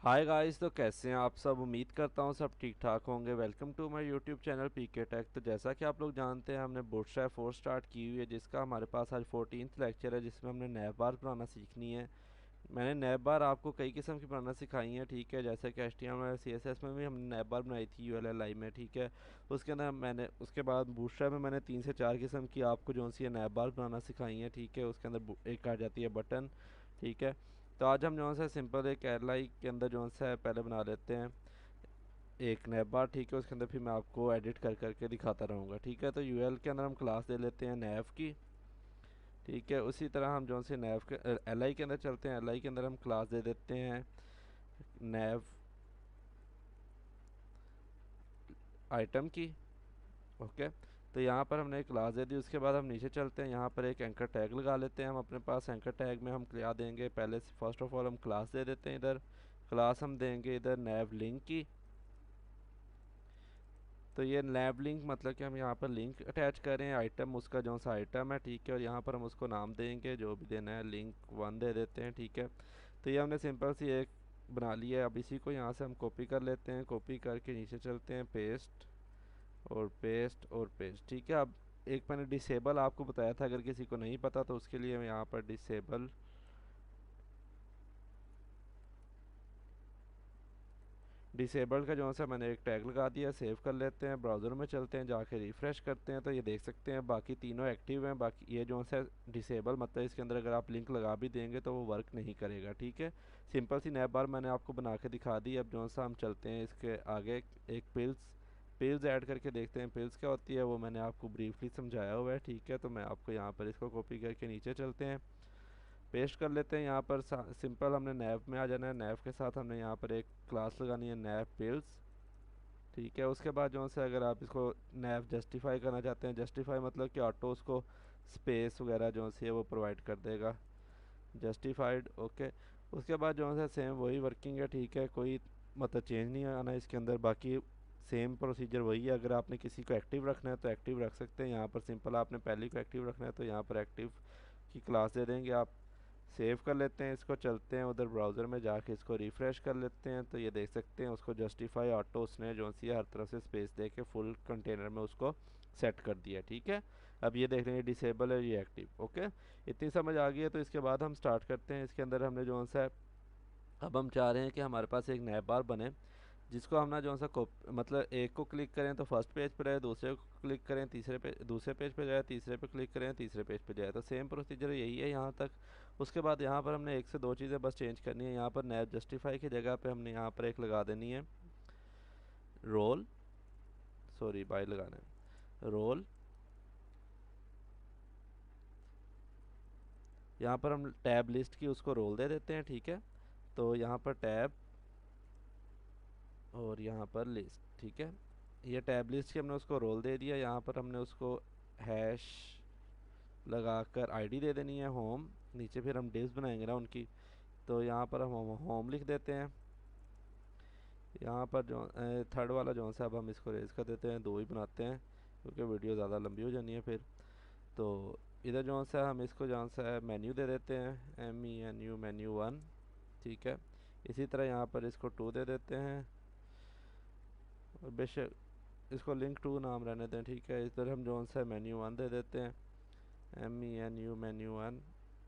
Hi guys, तो कैसे हैं आप सब। उम्मीद करता हूँ सब ठीक ठाक होंगे। Welcome to my YouTube channel PK tech. तो जैसा कि आप लोग जानते हैं, हमने बूटस्ट्रैप 4 स्टार्ट की हुई है, जिसका हमारे पास आज 14th लेक्चर है, जिसमें हमने नैव बार बनाना सीखनी है। मैंने नैव बार आपको कई किस्म की बनाना सिखाई है, ठीक है। जैसे कि HTML CSS में भी हमने नैव बार बनाई थी ULLI में, ठीक है। उसके अंदर मैंने उसके बाद बूटस्ट्रैप में मैंने 3 से 4 किस्म की आपको जो सी है नैव बार बनाना सिखाई है, ठीक है। उसके अंदर एक आ जाती है बटन, ठीक है। तो आज हम जो सा सिंपल एक एयरलाई के अंदर जो सा है पहले बना लेते हैं एक नैव बार, ठीक है। उसके अंदर फिर मैं आपको एडिट कर करके दिखाता रहूँगा, ठीक है। तो यूएल के अंदर हम क्लास दे लेते हैं नैव की, ठीक है। उसी तरह हम जो से नैव के एल आई के अंदर चलते हैं। एल आई के अंदर हम क्लास दे देते हैं नैव आइटम की, ओके। तो यहाँ पर हमने एक क्लास दे दी। उसके बाद हम नीचे चलते हैं, यहाँ पर एक एंकर टैग लगा लेते हैं हम अपने पास। एंकर टैग में हम क्या देंगे, पहले से फर्स्ट ऑफ ऑल हम क्लास दे देते हैं। इधर क्लास हम देंगे इधर नैव लिंक की। तो ये नैव लिंक मतलब कि हम यहाँ पर लिंक अटैच करें आइटम, उसका जो सा आइटम है, ठीक है। और यहाँ पर हम उसको नाम देंगे जो भी देना है, link1 दे देते हैं, ठीक है। तो ये हमने सिंपल सी एक बना लिया है। अब इसी को यहाँ से हम कॉपी कर लेते हैं। कॉपी करके नीचे चलते हैं, पेस्ट और पेस्ट और पेस्ट, ठीक है। अब एक मैंने डिसेबल आपको बताया था, अगर किसी को नहीं पता तो उसके लिए मैं यहाँ पर डिसेबल्ड का जो सा मैंने एक टैग लगा दिया। सेव कर लेते हैं, ब्राउज़र में चलते हैं, जाके रिफ़्रेश करते हैं तो ये देख सकते हैं बाकी तीनों एक्टिव हैं। बाकी ये जो सा डिसेबल मतलब इसके अंदर अगर आप लिंक लगा भी देंगे तो वो वर्क नहीं करेगा, ठीक है। सिंपल सी नैव बार मैंने आपको बना के दिखा दी। अब जो सा हम चलते हैं इसके आगे, एक पिल्स ऐड करके देखते हैं पिल्स क्या होती है। वो मैंने आपको ब्रीफली समझाया हुआ है, ठीक है। तो मैं आपको यहाँ पर इसको कॉपी करके नीचे चलते हैं, पेस्ट कर लेते हैं। यहाँ पर सिंपल हमने नैव में आ जाना है। नैव के साथ हमने यहाँ पर एक क्लास लगानी है नैव पिल्स, ठीक है। उसके बाद जो से अगर आप इसको नैव जस्टिफाई करना चाहते हैं, जस्टिफाई मतलब कि ऑटो उसको स्पेस वगैरह जो सी है वो प्रोवाइड कर देगा, जस्टिफाइड, ओके। उसके बाद जो है सेम वही वर्किंग है, ठीक है। कोई मतलब चेंज नहीं आना इसके अंदर। बाकी सेम प्रोसीजर वही है। अगर आपने किसी को एक्टिव रखना है तो एक्टिव रख सकते हैं। यहाँ पर सिंपल आपने पहले को एक्टिव रखना है तो यहाँ पर एक्टिव की क्लास दे देंगे आप। सेव कर लेते हैं इसको, चलते हैं उधर ब्राउज़र में जाके इसको रिफ़्रेश कर लेते हैं तो ये देख सकते हैं उसको जस्टिफाई ऑटो उसने जो सी हर तरफ से स्पेस दे के फुल कंटेनर में उसको सेट कर दिया, ठीक है। अब ये देख लेंगे डिसेबल है, ये एक्टिव, ओके। इतनी समझ आ गई है। तो इसके बाद हम स्टार्ट करते हैं। इसके अंदर हमने जो सा अब हम चाह रहे हैं कि हमारे पास एक नैव बार बने, जिसको हम ना जो सा मतलब एक को क्लिक करें तो फर्स्ट पेज पर जाए, दूसरे को क्लिक करें दूसरे पेज पे जाए, तीसरे पे क्लिक करें तीसरे पेज पे जाए। तो सेम प्रोसीजर यही है यहाँ तक। उसके बाद यहाँ पर हमने एक से दो चीज़ें बस चेंज करनी है। यहाँ पर नैव जस्टिफाई की जगह पे हमने यहाँ पर एक लगा देनी है रोल, सॉरी बाय लगाना है रोल। यहाँ पर हम टैब लिस्ट की उसको रोल दे देते हैं, ठीक है। तो यहाँ पर टैब और यहाँ पर लिस्ट, ठीक है। ये टैब लिस्ट की हमने उसको रोल दे दिया। यहाँ पर हमने उसको हैश लगाकर आईडी दे देनी है होम। नीचे फिर हम डिव्स बनाएंगे ना उनकी, तो यहाँ पर हम होम लिख देते हैं। यहाँ पर जो थर्ड वाला जो सा अब हम इसको रेज कर देते हैं, दो ही बनाते हैं क्योंकि वीडियो ज़्यादा लंबी हो जानी है फिर। तो इधर जो सा हम इसको जो सा है मेन्यू दे देते हैं, MENU मेन्यू 1, ठीक है। इसी तरह यहाँ पर इसको 2 दे देते हैं और बेशक इसको link 2 नाम रहने दें, ठीक है। इधर हम जो सा मेन्यू 1 दे देते हैं, MENU मेन्यू 1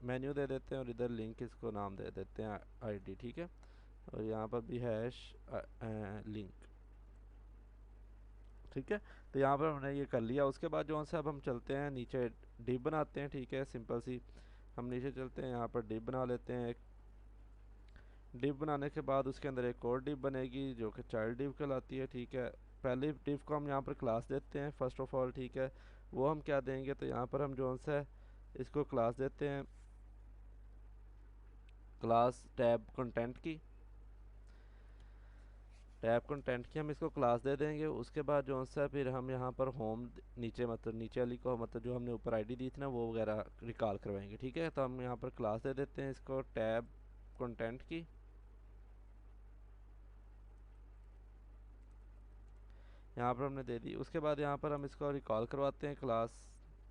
मेन्यू दे देते हैं और इधर लिंक इसको नाम दे देते हैं आईडी, ठीक है। और यहाँ पर भी हैश लिंक, ठीक है। तो यहाँ पर हमने ये कर लिया। उसके बाद जो से अब हम चलते हैं नीचे डिव बनाते हैं, ठीक है। सिंपल सी हम नीचे चलते हैं, यहाँ पर डिव बना लेते हैं। एक डिव बनाने के बाद उसके अंदर एक और डिव बनेगी जो कि चाइल्ड डिव कहलाती है, ठीक है। पहले डिव को हम यहाँ पर क्लास देते हैं फर्स्ट ऑफ ऑल, ठीक है। वो हम क्या देंगे, तो यहाँ पर हम जो सा इसको क्लास देते हैं क्लास टैब कंटेंट की हम इसको क्लास दे देंगे। उसके बाद जो सा फिर हम यहाँ पर होम नीचे मतलब नीचे वाली को मतलब जो हमने ऊपर आईडी दी थी ना वो वगैरह रिकॉल करवाएंगे, ठीक है। तो हम यहाँ पर क्लास दे देते हैं इसको टैब कंटेंट की। यहाँ पर हमने दे दी। उसके बाद यहाँ पर हम इसको रिकॉल करवाते हैं क्लास,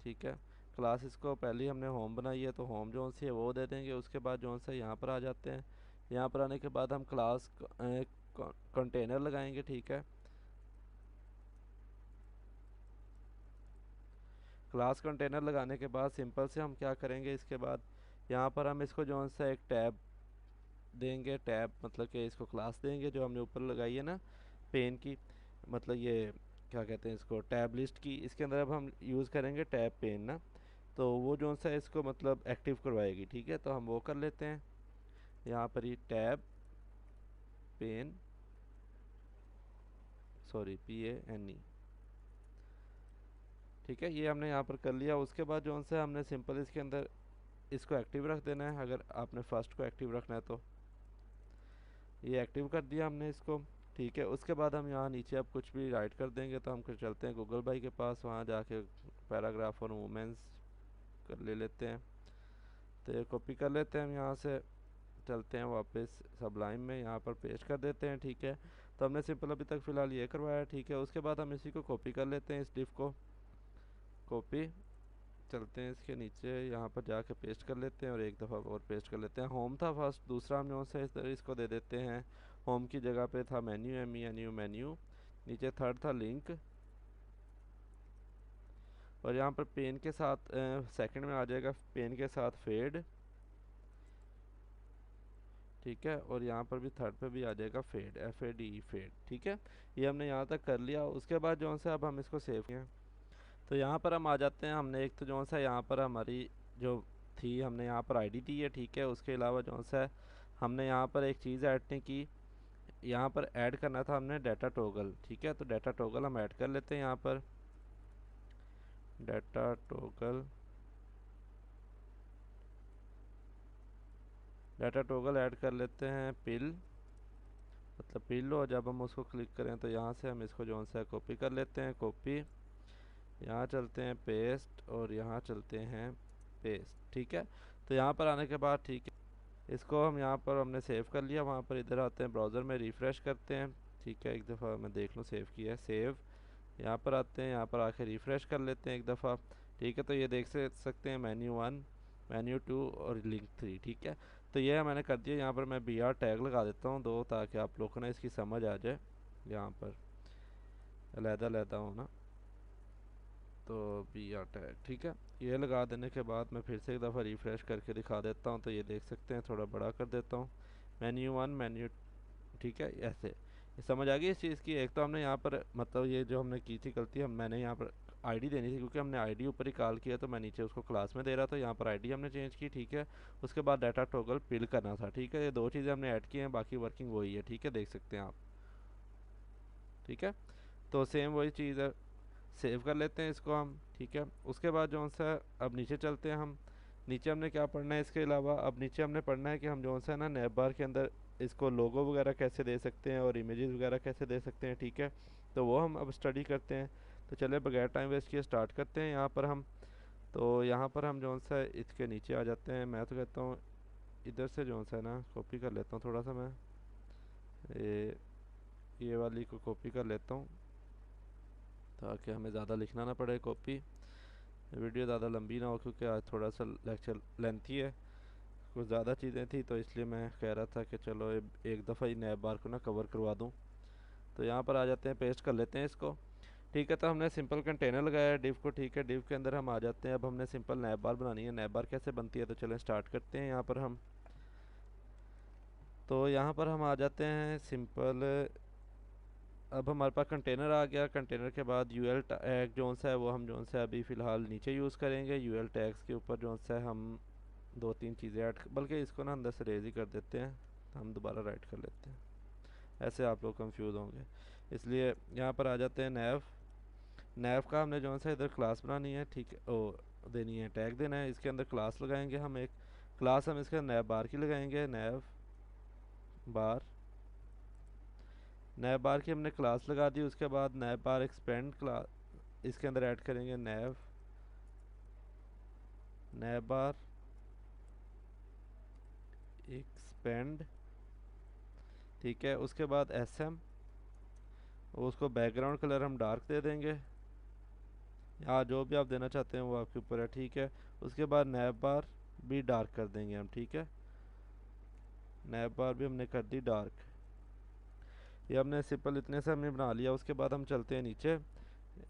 ठीक है। क्लास इसको पहले ही हमने होम बनाई है तो होम जो सी है वो दे देंगे। उसके बाद जो सा यहाँ पर आ जाते हैं, यहाँ पर आने के बाद हम क्लास कंटेनर लगाएंगे, ठीक है। क्लास कंटेनर लगाने के बाद सिंपल से हम क्या करेंगे, इसके बाद यहाँ पर हम इसको जो सा एक टैब देंगे। टैब मतलब कि इसको क्लास देंगे जो हमने ऊपर लगाई है ना पेन की, मतलब ये क्या कहते हैं इसको, टैब लिस्ट की। इसके अंदर अब हम यूज़ करेंगे टैब पेन ना, तो वो जो सा इसको मतलब एक्टिव करवाएगी, ठीक है। तो हम वो कर लेते हैं यहाँ पर ही टैब पेन, सॉरी PANE, ठीक है। ये हमने यहाँ पर कर लिया। उसके बाद जो सा हमने सिंपल इसके अंदर इसको एक्टिव रख देना है, अगर आपने फर्स्ट को एक्टिव रखना है तो। ये एक्टिव कर दिया हमने इसको, ठीक है। उसके बाद हम यहाँ नीचे अब कुछ भी राइट कर देंगे, तो हम चलते हैं गूगल भाई के पास, वहाँ जाके पैराग्राफ और वुमेंस कर ले लेते हैं। तो ये कॉपी कर लेते हैं हम, यहाँ से चलते हैं वापस सबलाइम में, यहाँ पर पेस्ट कर देते हैं, ठीक है। तो हमने सिंपल अभी तक फ़िलहाल ये करवाया, ठीक है। उसके बाद हम इसी को कॉपी कर लेते हैं, इस डिफ को कॉपी, चलते हैं इसके नीचे, यहाँ पर जाके पेस्ट कर लेते हैं और एक दफ़ा और पेस्ट कर लेते हैं। होम था फर्स्ट, दूसरा हम जो से इस तरह इसको दे देते हैं। होम की जगह पे था मेन्यू, MENU मेन्यू, नीचे थर्ड था लिंक, और यहाँ पर पेन के साथ सेकंड में आ जाएगा पेन के साथ फेड, ठीक है। और यहाँ पर भी थर्ड पे भी आ जाएगा फेड, FADE फेड, ठीक है। ये हमने यहाँ तक कर लिया। उसके बाद जो सा अब हम इसको सेव किए, तो यहाँ पर हम आ जाते हैं। हमने एक तो जो सा यहाँ पर हमारी जो थी, हमने यहाँ पर ID दी है, ठीक है। उसके अलावा जो सा हमने यहाँ पर एक चीज़ ऐड नहीं की, यहाँ पर ऐड करना था हमने डाटा टॉगल, ठीक है। तो डाटा टॉगल हम ऐड कर लेते हैं यहाँ पर, data toggle, data toggle add कर लेते हैं पिल, मतलब पिलो। जब हम उसको क्लिक करें तो यहाँ से हम इसको जो सा कॉपी कर लेते हैं, कॉपी, यहाँ चलते हैं पेस्ट, और यहाँ चलते हैं पेस्ट, ठीक है। तो यहाँ पर आने के बाद, ठीक है, इसको हम यहाँ पर हमने सेव कर लिया। वहाँ पर इधर आते हैं ब्राउज़र में, रिफ़्रेश करते हैं, ठीक है। एक दफ़ा मैं देख लूँ सेव किया है, सेव, यहाँ पर आते हैं, यहाँ पर आके रिफ़्रेश कर लेते हैं एक दफ़ा, ठीक है। तो ये देख सकते हैं MENU 1, MENU 2 और लिंक 3, ठीक है। तो ये मैंने कर दिया। यहाँ पर मैं BR टैग लगा देता हूँ 2, ताकि आप लोगों को ना इसकी समझ आ जाए, यहाँ पर अलहदा हो ना, तो BR टैग, ठीक है। ये लगा देने के बाद मैं फिर से एक दफ़ा रिफ़्रेश करके दिखा देता हूँ। तो ये देख सकते हैं, थोड़ा बड़ा कर देता हूँ, MENU 1 मेन्यू, ठीक है। ऐसे ये समझ आ गई इस चीज़ की। एक तो हमने यहाँ पर मतलब ये जो हमने की थी गलती, हम मैंने यहाँ पर ID देनी थी, क्योंकि हमने ID ऊपर ही कॉल किया, तो मैं नीचे उसको क्लास में दे रहा था। यहाँ पर ID हमने चेंज की, ठीक है। उसके बाद डाटा टॉगल पिल करना था, ठीक है। ये दो चीज़ें हमने ऐड की हैं, बाकी वर्किंग वही है, ठीक है, देख सकते हैं आप, ठीक है। तो सेम वही चीज़ है, सेव कर लेते हैं इसको हम, ठीक है। उसके बाद जो सा अब नीचे चलते हैं हम, नीचे हमने क्या पढ़ना है इसके अलावा, अब नीचे हमने पढ़ना है कि हम जो सा ना नैप बार के अंदर इसको लोगो वगैरह कैसे दे सकते हैं और इमेजेस वगैरह कैसे दे सकते हैं, ठीक है। तो वो हम अब स्टडी करते हैं। तो चले बगैर टाइम वेस्ट किए स्टार्ट करते हैं। यहाँ पर हम, तो यहाँ पर हम जो सा इसके नीचे आ जाते हैं। मैं तो कहता हूँ इधर से जो सा ना कॉपी कर लेता हूँ थोड़ा सा, मैं ये वाली को कॉपी कर लेता हूँ, ताकि हमें ज़्यादा लिखना ना पड़े। कॉपी, वीडियो ज़्यादा लंबी ना हो, क्योंकि आज थोड़ा सा लेक्चर लेंथी है, कुछ ज़्यादा चीज़ें थी, तो इसलिए मैं कह रहा था कि चलो एक दफ़ा ही नैप बार को ना कवर करवा दूँ। तो यहाँ पर आ जाते हैं, पेस्ट कर लेते हैं इसको, ठीक है। तो हमने सिंपल कंटेनर लगाया है डिव को, ठीक है। डिव के अंदर हम आ जाते हैं। अब हमने सिंपल नैप बार बनानी है। नैप बार कैसे बनती है, तो चलें स्टार्ट करते हैं। यहाँ पर हम, तो यहाँ पर हम आ जाते हैं सिंपल। अब हमारे पास कंटेनर आ गया। कंटेनर के बाद UL टैग जो सा है वो हम जो सा अभी फ़िलहाल नीचे यूज़ करेंगे। UL टैग्स के ऊपर जो सा हम दो तीन चीज़ें ऐड, बल्कि इसको ना अंदर से रेज ही कर देते हैं, तो हम दोबारा राइट कर लेते हैं, ऐसे आप लोग कंफ्यूज होंगे। इसलिए यहाँ पर आ जाते हैं नैव। नैव का हमने जो सा इधर क्लास बनानी है, ठीक है, ओ देनी है, टैग देना है। इसके अंदर क्लास लगाएंगे हम, एक क्लास हम इसके नैव बार की लगाएंगे, नैव बार। नैव बार की हमने क्लास लगा दी। उसके बाद नैव बार एक्सपेंड क्लास इसके अंदर ऐड करेंगे, नैव नैव बार एक्सपेंड, ठीक है। उसके बाद SM, उसको बैकग्राउंड कलर हम डार्क दे देंगे, या जो भी आप देना चाहते हैं वो आपके ऊपर है, ठीक है। उसके बाद नैव बार भी डार्क कर देंगे हम, ठीक है। नैब बार भी हमने कर दी डार्क। ये हमने सिंपल इतने से हमने बना लिया। उसके बाद हम चलते हैं नीचे,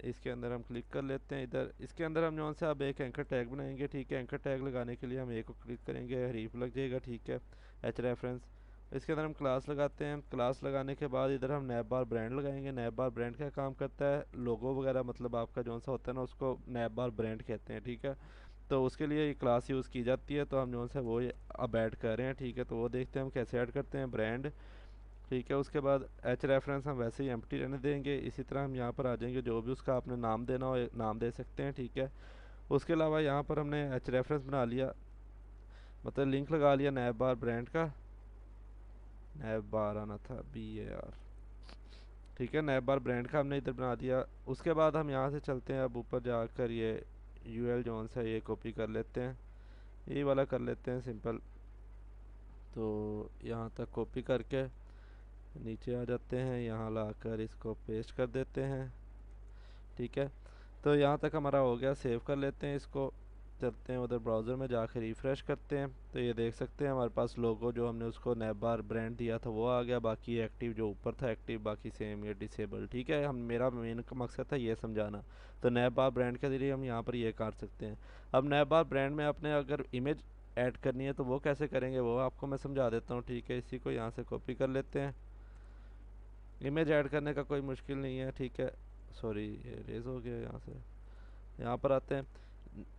इसके अंदर हम क्लिक कर लेते हैं। इधर इसके अंदर हम जो से अब एक एंकर टैग बनाएंगे, ठीक है। एंकर टैग लगाने के लिए हम एक को क्लिक करेंगे, हरीफ लग जाएगा, ठीक है, एच रेफरेंस। इसके अंदर हम क्लास लगाते हैं। क्लास लगाने के बाद इधर हम नैब बार ब्रांड लगाएंगे। नैब बार ब्रांड क्या काम करता है, लोगो वगैरह मतलब आपका जो सा होता है ना, उसको नैब बार ब्रांड कहते हैं, ठीक है। तो उसके लिए ये क्लास यूज़ की जाती है, तो हम जो से वो अब ऐड कर रहे हैं, ठीक है। तो वो देखते हैं हम कैसे ऐड करते हैं, ब्रांड, ठीक है। उसके बाद एच रेफरेंस हम वैसे ही एम्प्टी रहने देंगे। इसी तरह हम यहाँ पर आ जाएंगे, जो भी उसका आपने नाम देना हो नाम दे सकते हैं, ठीक है। उसके अलावा यहाँ पर हमने एच रेफरेंस बना लिया, मतलब लिंक लगा लिया नैब बार ब्रांड का। नैब बार आना था BAR, ठीक है। नैब बार ब्रांड का हमने इधर बना दिया। उसके बाद हम यहाँ से चलते हैं, अब ऊपर जाकर ये UL जोन सा ये कॉपी कर लेते हैं, ये वाला कर लेते हैं सिंपल। तो यहाँ तक कॉपी करके नीचे आ जाते हैं, यहाँ लाकर इसको पेस्ट कर देते हैं, ठीक है। तो यहाँ तक हमारा हो गया, सेव कर लेते हैं इसको। चलते हैं उधर ब्राउज़र में जाकर रिफ़्रेश करते हैं, तो ये देख सकते हैं हमारे पास लोगो जो हमने उसको नैब बार ब्रांड दिया था वो आ गया। बाकी एक्टिव जो ऊपर था एक्टिव, बाकी सेम ये डिसेबल, ठीक है। हम मेरा मेन मकसद था ये समझाना। तो नैब बार ब्रांड के ज़रिए हम यहाँ पर ये कर सकते हैं। अब नैब बार ब्रांड में अपने अगर इमेज ऐड करनी है तो वो कैसे करेंगे वो आपको मैं समझा देता हूँ, ठीक है। इसी को यहाँ से कॉपी कर लेते हैं। इमेज ऐड करने का कोई मुश्किल नहीं है, ठीक है। सॉरी ये रेज हो गया। यहाँ से यहाँ पर आते हैं,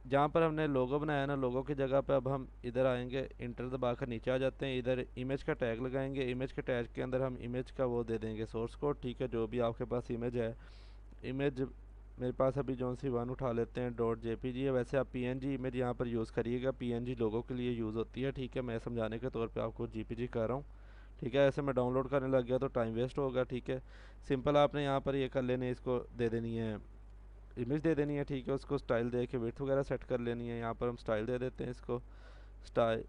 जहाँ पर हमने लोगो बनाया ना, लोगो की जगह पे अब हम इधर आएंगे, इंटर दबाकर नीचे आ जाते हैं। इधर इमेज का टैग लगाएंगे। इमेज के टैग के अंदर हम इमेज का वो दे देंगे सोर्स कोड, ठीक है, जो भी आपके पास इमेज है। इमेज मेरे पास अभी जौन सी वन उठा लेते हैं, .jpg है। वैसे आप PNG इमेज यहाँ पर यूज़ करिएगा, PNG लोगों के लिए यूज़ होती है, ठीक है। मैं समझाने के तौर पे आपको JPG कर रहा हूँ, ठीक है। ऐसे मैं डाउनलोड करने लग गया तो टाइम वेस्ट होगा, ठीक है। सिंपल आपने यहाँ पर ये कर लेने, इसको दे देनी है इमेज दे देनी है, ठीक है। उसको स्टाइल दे के विड्थ वगैरह सेट कर लेनी है। यहाँ पर हम स्टाइल दे देते हैं, इसको स्टाइल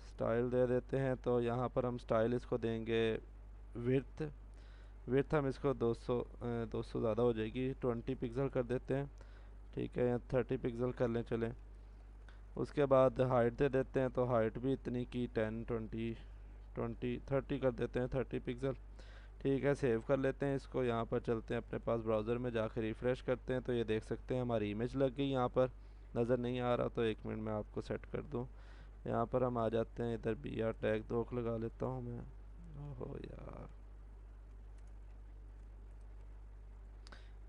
स्टाइल दे देते हैं। तो यहाँ पर हम स्टाइल इसको देंगे विड्थ। विड्थ हम इसको 200 ज़्यादा हो जाएगी, 20 पिक्सल कर देते हैं, ठीक है। या 30 पिक्सल कर लें, चलें। उसके बाद हाइट दे देते हैं, तो हाइट भी इतनी की 10 20 30 कर देते हैं, 30 पिक्सल, ठीक है। सेव कर लेते हैं इसको। यहाँ पर चलते हैं अपने पास ब्राउज़र में, जाकर रिफ़्रेश करते हैं, तो ये देख सकते हैं हमारी इमेज लग गई। यहाँ पर नज़र नहीं आ रहा तो 1 मिनट में आपको सेट कर दूँ। यहाँ पर हम आ जाते हैं, इधर BR टैग 2 लगा लेता हूँ मैं। ओहो यार,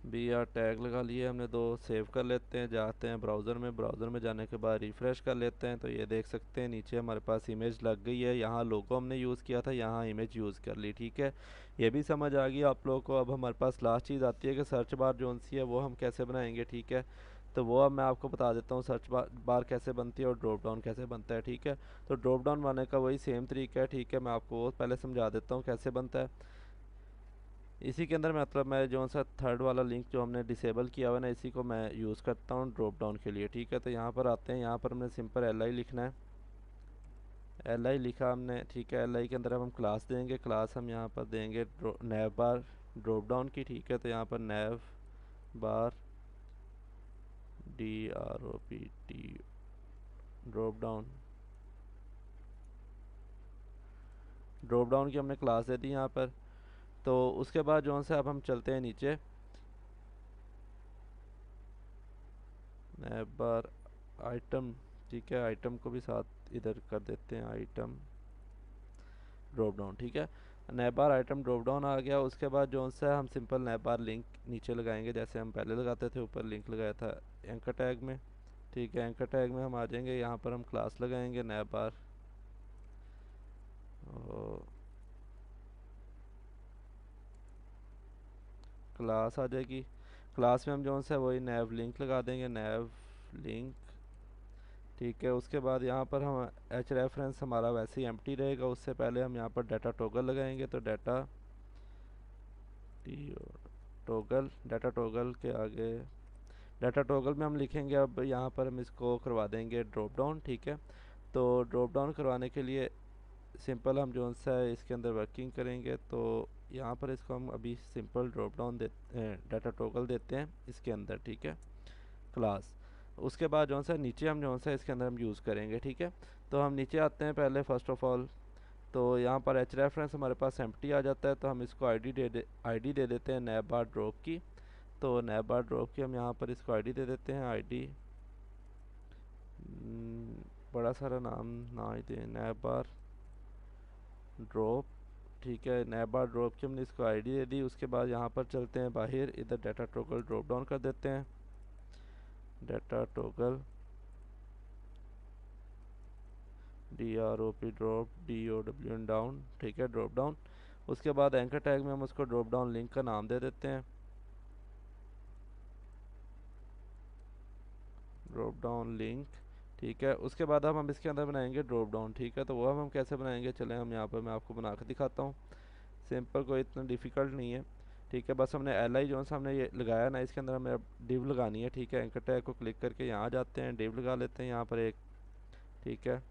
BR टैग लगा लिए हमने 2, सेव कर लेते हैं। जाते हैं ब्राउज़र में, ब्राउज़र में जाने के बाद रिफ़्रेश कर लेते हैं, तो ये देख सकते हैं नीचे हमारे पास इमेज लग गई है। यहाँ लोगो हमने यूज़ किया था, यहाँ इमेज यूज़ कर ली, ठीक है। ये भी समझ आ गई आप लोगों को। अब हमारे पास लास्ट चीज़ आती है कि सर्च बार जो सी है वो हम कैसे बनाएंगे, ठीक है। तो वो अब मैं आपको बता देता हूँ, सर्च बार कैसे बनती है और ड्रॉप डाउन कैसे बनता है, ठीक है। तो ड्रॉप डाउन बनाने का वही सेम तरीका है, ठीक है। मैं आपको वो पहले समझा देता हूँ कैसे बनता है। इसी के अंदर मतलब मैं जो सा थर्ड वाला लिंक जो हमने डिसेबल किया हुआ है ना, इसी को मैं यूज़ करता हूँ ड्रॉप डाउन के लिए, ठीक है। तो यहाँ पर आते हैं, यहाँ पर हमने सिंपल LI लिखना है। LI लिखा हमने, ठीक है। LI के अंदर अब हम क्लास देंगे। क्लास हम यहाँ पर देंगे नैव बार ड्रॉप डाउन की, ठीक है। तो यहाँ पर नैव बार DROPT drop down, drop down की हमने क्लास दे दी यहाँ पर। तो उसके बाद जो से अब हम चलते हैं नीचे, नैव बार आइटम, ठीक है। आइटम को भी साथ इधर कर देते हैं, आइटम ड्रॉप डाउन, ठीक है। नैव बार आइटम ड्रॉप डाउन आ गया। उसके बाद जो सा हम सिंपल नैव बार लिंक नीचे लगाएंगे, जैसे हम पहले लगाते थे, ऊपर लिंक लगाया था एंकर टैग में, ठीक है। एंकर टैग में हम आ जाएंगे, यहाँ पर हम क्लास लगाएंगे नैव बार, क्लास आ जाएगी। क्लास में हम जो सा वही नैव लिंक लगा देंगे, नैव लिंक, ठीक है। उसके बाद यहाँ पर हम एच रेफरेंस हमारा वैसे ही एम्प्टी रहेगा। उससे पहले हम यहाँ पर डाटा टोगल लगाएंगे, तो डाटा टोगल, डाटा टोगल के आगे डाटा टोगल में हम लिखेंगे, अब यहाँ पर हम इसको करवा देंगे ड्रॉप डाउन, ठीक है। तो ड्रॉप डाउन करवाने के लिए सिंपल हम जो सा है इसके अंदर वर्किंग करेंगे। तो यहाँ पर इसको हम अभी सिंपल ड्रॉप डाउन दे डाटा टोगल देते हैं इसके अंदर, ठीक है, क्लास। उसके बाद जो सा नीचे हम जो सा इसके अंदर हम यूज़ करेंगे, ठीक है। तो हम नीचे आते हैं पहले फर्स्ट ऑफ ऑल, तो यहाँ पर एच रेफरेंस हमारे पास एम्प्टी आ जाता है, तो हम इसको आईडी दे देते हैं नैब बार ड्रॉप की। तो नैब बार ड्रॉप की हम यहाँ पर इसको आईडी दे देते हैं, आईडी बड़ा सारा नाम ना ही दें, नैब बार ड्रॉप, ठीक है। नैब बार ड्रॉप की हमने इसको आईडी दे दी। उसके बाद यहाँ पर चलते हैं बाहर, इधर डाटा टोगल ड्रॉप डाउन कर देते हैं, data toggle DROP drop DOWN down, ठीक है, ड्रॉप डाउन। उसके बाद एंकर टैग में हम उसको ड्रॉप डाउन लिंक का नाम दे देते हैं, ड्रॉप डाउन लिंक, ठीक है। उसके बाद हम इसके अंदर बनाएंगे ड्रॉप डाउन, ठीक है। तो वो हम कैसे बनाएंगे, चले हम यहाँ पर मैं आपको बना कर दिखाता हूँ। सिंपल, कोई इतना डिफ़िकल्ट नहीं है, ठीक है। बस हमने LI जो सा हमने ये लगाया ना, इसके अंदर हमें अब डिव लगानी है, ठीक है। एंकर टैग को क्लिक करके यहाँ जाते हैं, डिव लगा लेते हैं यहाँ पर एक, ठीक है।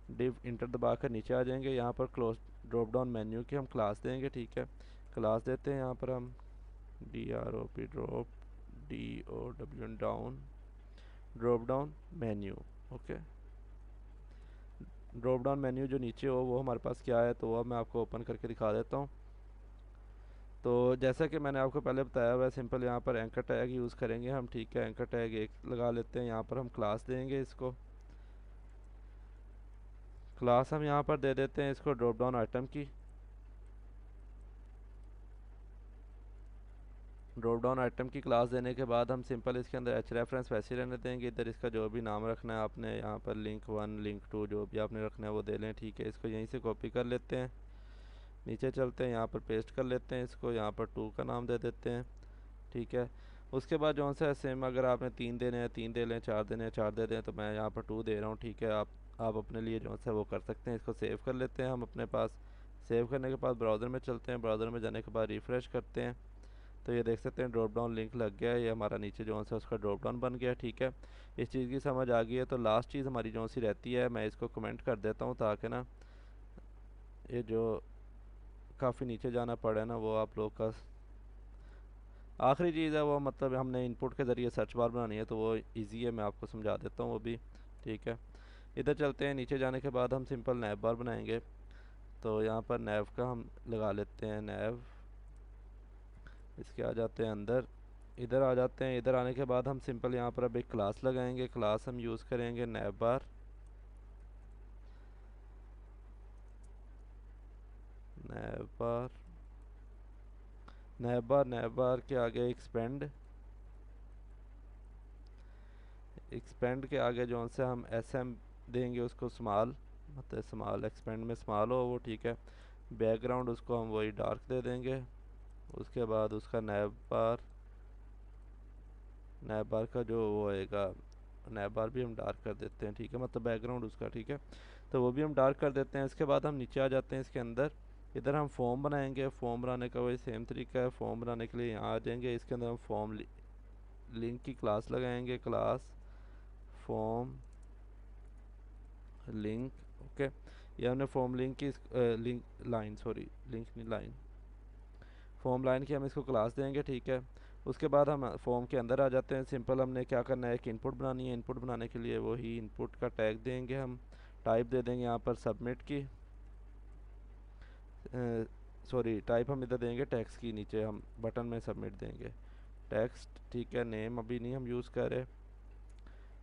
डिव इंटर दबा कर नीचे आ जाएंगे, यहाँ पर क्लोज ड्रॉप डाउन मेन्यू की हम क्लास देंगे, ठीक है। क्लास देते हैं यहाँ पर हम DROP drop DOWN down, drop down menu, okay. Drop down menu जो नीचे हो वो हमारे पास क्या है, तो वो मैं आपको ओपन करके दिखा देता हूँ। तो जैसा कि मैंने आपको पहले बताया हुआ है, सिंपल यहाँ पर एंकर टैग यूज़ करेंगे हम, ठीक है। एंकर टैग एक लगा लेते हैं, यहाँ पर हम क्लास देंगे इसको, क्लास हम यहाँ पर दे देते हैं इसको ड्रॉप डाउन आइटम की। ड्रॉप डाउन आइटम की क्लास देने के बाद हम सिंपल इसके अंदर एच रेफरेंस वैसे ही रहने देंगे। इधर इसका जो भी नाम रखना है आपने, यहाँ पर लिंक 1 लिंक 2 जो भी आपने रखना है वो दे लें, ठीक है। इसको यहीं से कॉपी कर लेते हैं, नीचे चलते हैं, यहाँ पर पेस्ट कर लेते हैं इसको, यहाँ पर 2 का नाम दे देते हैं, ठीक है। उसके बाद जो सा सेम, अगर आपने 3 देने हैं 3 दे लें, 4 देने हैं 4 दे दें, तो मैं यहाँ पर 2 दे रहा हूँ, ठीक है। आप अपने लिए जो सा वो कर सकते हैं। इसको सेव कर लेते हैं हम अपने पास। सेव करने के बाद ब्राउज़र में चलते हैं, ब्राउज़र में जाने के बाद रिफ़्रेश करते हैं, तो ये देख सकते हैं ड्रॉप डाउन लिंक लग गया है, ये हमारा नीचे जो सा उसका ड्रॉप डाउन बन गया, ठीक है। इस चीज़ की समझ आ गई है। तो लास्ट चीज़ हमारी जो सी रहती है, मैं इसको कमेंट कर देता हूँ ताकि ना ये जो काफ़ी नीचे जाना पड़े ना, वो आप लोग का आखिरी चीज़ है वो, मतलब हमने इनपुट के ज़रिए सर्च बार बनानी है, तो वो इजी है, मैं आपको समझा देता हूँ वो भी, ठीक है। इधर चलते हैं, नीचे जाने के बाद हम सिंपल नैब बार बनाएंगे। तो यहाँ पर नैव का हम लगा लेते हैं, नैव, इसके आ जाते हैं अंदर, इधर आ जाते हैं। इधर आने के बाद हम सिंपल यहाँ पर अब एक क्लास लगाएंगे, क्लास हम यूज़ करेंगे नैब बार, नैब बार, नैब बार, नैब बार के आगे एक्सपेंड, एक्सपेंड के आगे जो से हम SM देंगे उसको स्मॉल, मतलब स्मॉल, एक्सपेंड में स्मॉल हो वो, ठीक है। बैकग्राउंड उसको हम वही डार्क दे देंगे। उसके बाद उसका नैब बार, नैब बार का जो वो आएगा, नैब बार भी हम डार्क कर देते हैं, ठीक है, मतलब बैकग्राउंड उसका, ठीक है। तो वो भी हम डार्क कर देते हैं। इसके बाद हम नीचे आ जाते हैं इसके अंदर, इधर हम फॉर्म बनाएंगे। फॉर्म बनाने का वही सेम तरीका है, फॉर्म बनाने के लिए यहाँ आ जाएंगे, इसके अंदर हम फॉर्म लिंक की क्लास लगाएंगे, क्लास फॉर्म लिंक, ओके। ये हमने फॉर्म लिंक की लिंक लाइन, सॉरी लिंक नहीं लाइन, फॉर्म लाइन की हम इसको क्लास देंगे, ठीक है। उसके बाद हम फॉर्म के अंदर आ जाते हैं। सिंपल हमने क्या करना है, एक इनपुट बनानी है। इनपुट बनाने के लिए वही इनपुट का टैग देंगे हम, टाइप दे देंगे यहाँ पर सबमिट की, सॉरी टाइप हम इधर देंगे टेक्स्ट की, नीचे हम बटन में सबमिट देंगे टेक्स्ट, ठीक है। नेम अभी नहीं हम यूज़ कर रहे।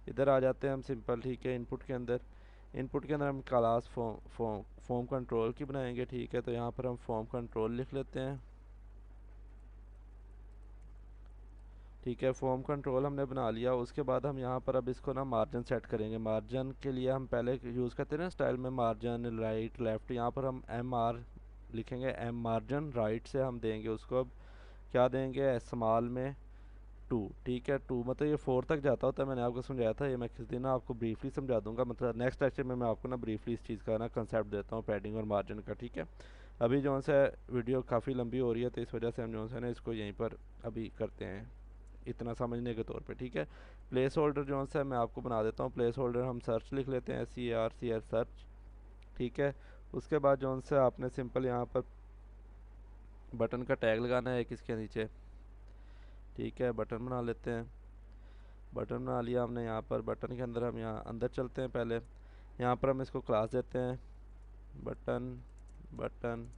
इधर आ जाते हैं हम सिंपल, ठीक है। इनपुट के अंदर, इनपुट के अंदर हम क्लास फॉर्म कंट्रोल की बनाएंगे, ठीक है। तो यहाँ पर हम फॉर्म कंट्रोल लिख लेते हैं, ठीक है। फॉर्म कंट्रोल हमने बना लिया। उसके बाद हम यहाँ पर अब इसको ना मार्जिन सेट करेंगे। मार्जिन के लिए हम पहले यूज़ करते हैं ना स्टाइल में, मार्जिन राइट लेफ़्ट, यहाँ पर हम MR लिखेंगे, M मार्जिन राइट से हम देंगे उसको, अब क्या देंगे, स्मॉल में 2, ठीक है। 2 मतलब ये 4 तक जाता होता है, मैंने आपको समझाया था। ये मैं किस दिन ना आपको ब्रीफली समझा दूंगा, मतलब नेक्स्ट लेक्चर में मैं आपको ना ब्रीफली इस चीज़ का ना कंसेप्ट देता हूँ, पैडिंग और मार्जिन का, ठीक है। अभी जो सा वीडियो काफ़ी लंबी हो रही है, तो इस वजह से हम जो है ना इसको यहीं पर अभी करते हैं, इतना समझने के तौर पे, ठीक है। प्लेस होल्डर जो सा मैं आपको बना देता हूँ। प्लेस होल्डर हम सर्च लिख लेते हैं, SERCH सर्च, ठीक है। उसके बाद जो सा आपने सिंपल यहाँ पर बटन का टैग लगाना है एक इसके नीचे, ठीक है। बटन बना लेते हैं। बटन बना लिया हमने यहाँ पर। बटन के अंदर हम यहाँ अंदर चलते हैं। पहले यहाँ पर हम इसको क्लास देते हैं बटन, बटन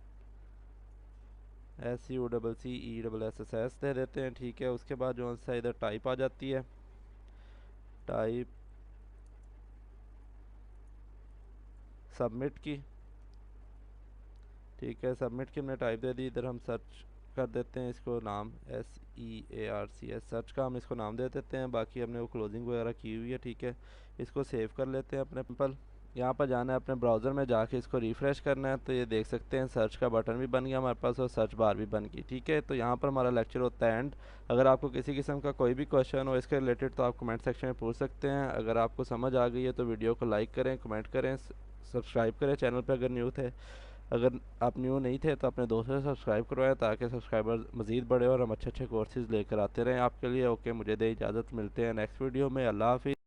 SUCCESS दे देते हैं। ठीक है, उसके बाद जो सा इधर टाइप आ जाती है, टाइप सबमिट की। ठीक है, सबमिट की हमने टाइप दे दी। इधर हम सर्च कर देते हैं इसको नाम SEARCS, सर्च का हम इसको नाम दे देते हैं। बाकी हमने वो क्लोजिंग वगैरह की हुई है। ठीक है, इसको सेव कर लेते हैं अपने पर। यहाँ पर जाना है अपने ब्राउज़र में, जाके इसको रिफ़्रेश करना है। तो ये देख सकते हैं सर्च का बटन भी बन गया हमारे पास और सर्च बार भी बन गई। ठीक है, तो यहाँ पर हमारा लेक्चर होता है एंड। अगर आपको किसी किस्म का कोई भी क्वेश्चन हो इसके रिलेटेड तो आप कमेंट सेक्शन में पूछ सकते हैं। अगर आपको समझ आ गई है तो वीडियो को लाइक करें, कमेंट करें, सब्सक्राइब करें चैनल पर अगर न्यू थे। अगर आप न्यू नहीं थे तो अपने दोस्तों से सब्सक्राइब करवाएं ताकि सब्सक्राइबर मज़ीद बढ़े और हम अच्छे अच्छे कोर्सेज़ लेकर आते रहें आपके लिए। ओके, मुझे दे इजाज़त, मिलते हैं नेक्स्ट वीडियो में। अल्लाह हाफिज़।